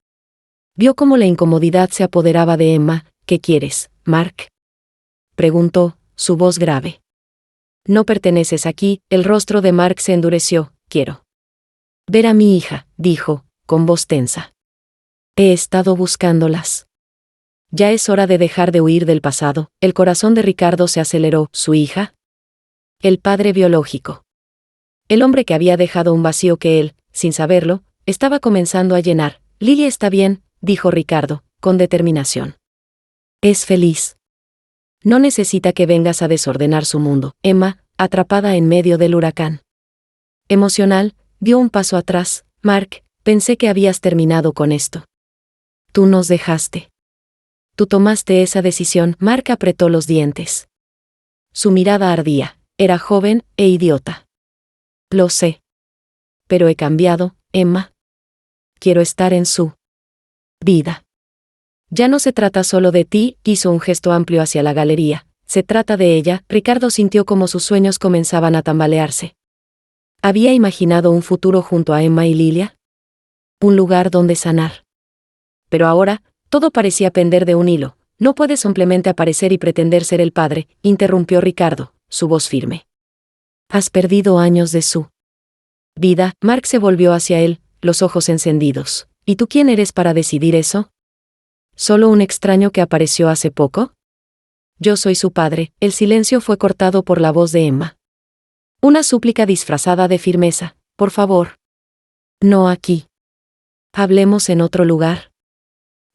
Speaker 1: Vio cómo la incomodidad se apoderaba de Emma. ¿Qué quieres, Mark?, preguntó, su voz grave. No perteneces aquí. El rostro de Mark se endureció. Quiero ver a mi hija, dijo, con voz tensa. He estado buscándolas. Ya es hora de dejar de huir del pasado. El corazón de Ricardo se aceleró. ¿Su hija? El padre biológico. El hombre que había dejado un vacío que él, sin saberlo, estaba comenzando a llenar. Lilia está bien, dijo Ricardo, con determinación. Es feliz. No necesita que vengas a desordenar su mundo. Emma, atrapada en medio del huracán emocional, dio un paso atrás. Mark, pensé que habías terminado con esto. Tú nos dejaste. Tú tomaste esa decisión. Mark apretó los dientes. Su mirada ardía. Era joven e idiota. Lo sé. Pero he cambiado, Emma. Quiero estar en su vida. Ya no se trata solo de ti, hizo un gesto amplio hacia la galería. Se trata de ella. Ricardo sintió como sus sueños comenzaban a tambalearse. ¿Había imaginado un futuro junto a Emma y Lilia? Un lugar donde sanar. Pero ahora, todo parecía pender de un hilo. No puedes simplemente aparecer y pretender ser el padre, interrumpió Ricardo, su voz firme. Has perdido años de su vida. Mark se volvió hacia él, los ojos encendidos. ¿Y tú quién eres para decidir eso? ¿Solo un extraño que apareció hace poco? Yo soy su padre. El silencio fue cortado por la voz de Emma. Una súplica disfrazada de firmeza. Por favor. No aquí. Hablemos en otro lugar.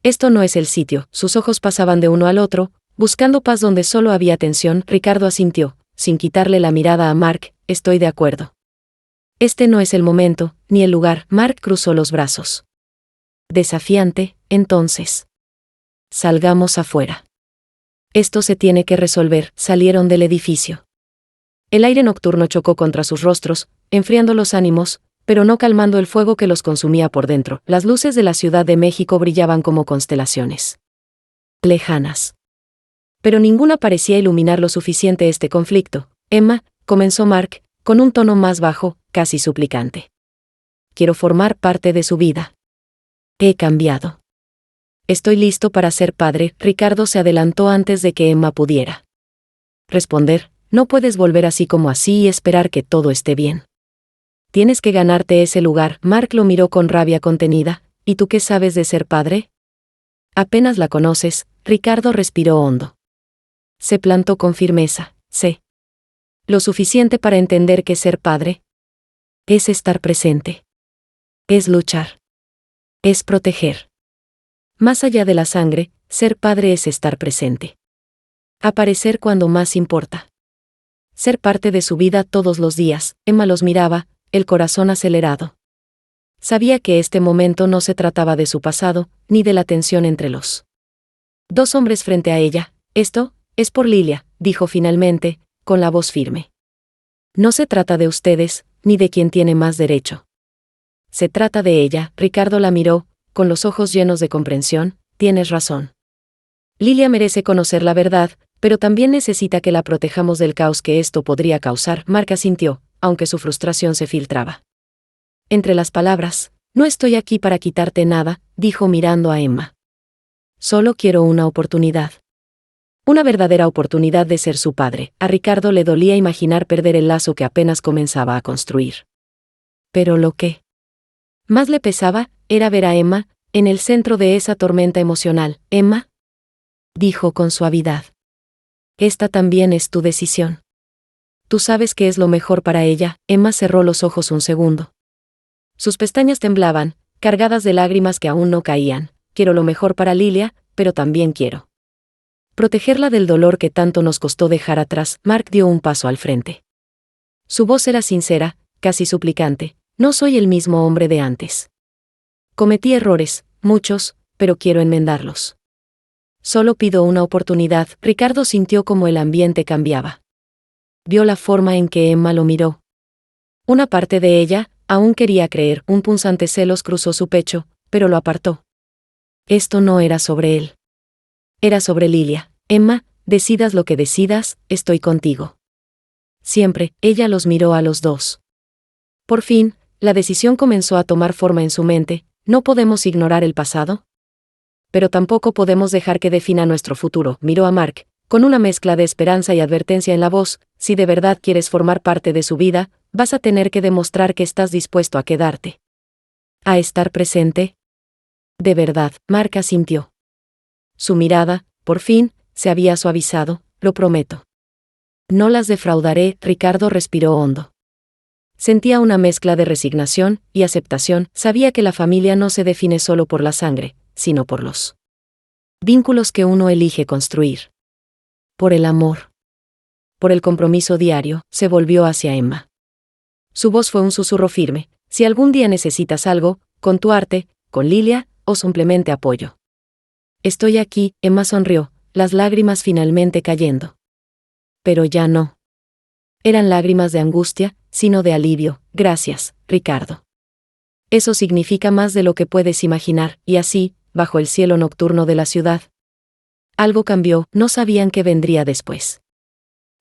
Speaker 1: Esto no es el sitio. Sus ojos pasaban de uno al otro, buscando paz donde solo había tensión. Ricardo asintió, sin quitarle la mirada a Mark. Estoy de acuerdo. Este no es el momento, ni el lugar. Mark cruzó los brazos. Desafiante, entonces. Salgamos afuera. Esto se tiene que resolver. Salieron del edificio. El aire nocturno chocó contra sus rostros, enfriando los ánimos, pero no calmando el fuego que los consumía por dentro. Las luces de la Ciudad de México brillaban como constelaciones lejanas. Pero ninguna parecía iluminar lo suficiente este conflicto. Emma, comenzó Mark, con un tono más bajo, casi suplicante. Quiero formar parte de su vida. He cambiado. Estoy listo para ser padre. Ricardo se adelantó antes de que Emma pudiera responder. No puedes volver así como así y esperar que todo esté bien. Tienes que ganarte ese lugar. Mark lo miró con rabia contenida. ¿Y tú qué sabes de ser padre? Apenas la conoces. Ricardo respiró hondo. Se plantó con firmeza. Sé lo suficiente para entender que ser padre es estar presente. Es luchar. Es proteger. Más allá de la sangre, ser padre es estar presente. Aparecer cuando más importa. Ser parte de su vida todos los días. Emma los miraba, el corazón acelerado. Sabía que este momento no se trataba de su pasado, ni de la tensión entre los dos hombres frente a ella. Esto es por Lilia, dijo finalmente, con la voz firme. No se trata de ustedes, ni de quién tiene más derecho. Se trata de ella. Ricardo la miró, con los ojos llenos de comprensión. Tienes razón. Lilia merece conocer la verdad, pero también necesita que la protejamos del caos que esto podría causar. Mark asintió, aunque su frustración se filtraba entre las palabras. No estoy aquí para quitarte nada, dijo mirando a Emma. Solo quiero una oportunidad. Una verdadera oportunidad de ser su padre. A Ricardo le dolía imaginar perder el lazo que apenas comenzaba a construir. Pero lo que más le pesaba era ver a Emma, en el centro de esa tormenta emocional. Emma, dijo con suavidad. Esta también es tu decisión. Tú sabes que es lo mejor para ella. Emma cerró los ojos un segundo. Sus pestañas temblaban, cargadas de lágrimas que aún no caían. Quiero lo mejor para Lilia, pero también quiero protegerla del dolor que tanto nos costó dejar atrás. Mark dio un paso al frente. Su voz era sincera, casi suplicante. No soy el mismo hombre de antes. Cometí errores, muchos, pero quiero enmendarlos. Solo pido una oportunidad. Ricardo sintió como el ambiente cambiaba. Vio la forma en que Emma lo miró. Una parte de ella aún quería creer. Un punzante celos cruzó su pecho, pero lo apartó. Esto no era sobre él. Era sobre Lilia. Emma, decidas lo que decidas, estoy contigo. Siempre. Ella los miró a los dos. Por fin, la decisión comenzó a tomar forma en su mente. ¿No podemos ignorar el pasado? Pero tampoco podemos dejar que defina nuestro futuro. Miró a Mark, con una mezcla de esperanza y advertencia en la voz. Si de verdad quieres formar parte de su vida, vas a tener que demostrar que estás dispuesto a quedarte. ¿A estar presente? De verdad, Mark asintió. Su mirada, por fin, se había suavizado. Lo prometo. No las defraudaré. Ricardo respiró hondo. Sentía una mezcla de resignación y aceptación, sabía que la familia no se define solo por la sangre, sino por los vínculos que uno elige construir. Por el amor. Por el compromiso diario, se volvió hacia Emma. Su voz fue un susurro firme: si algún día necesitas algo, con tu arte, con Lilia, o simplemente apoyo. Estoy aquí. Emma sonrió, las lágrimas finalmente cayendo. Pero ya no eran lágrimas de angustia, sino de alivio. Gracias, Ricardo. Eso significa más de lo que puedes imaginar. Y así, bajo el cielo nocturno de la ciudad, algo cambió. No sabían qué vendría después.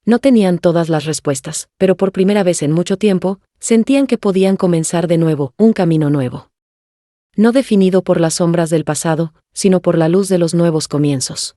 Speaker 1: No tenían todas las respuestas, pero por primera vez en mucho tiempo, sentían que podían comenzar de nuevo, un camino nuevo. No definido por las sombras del pasado, sino por la luz de los nuevos comienzos.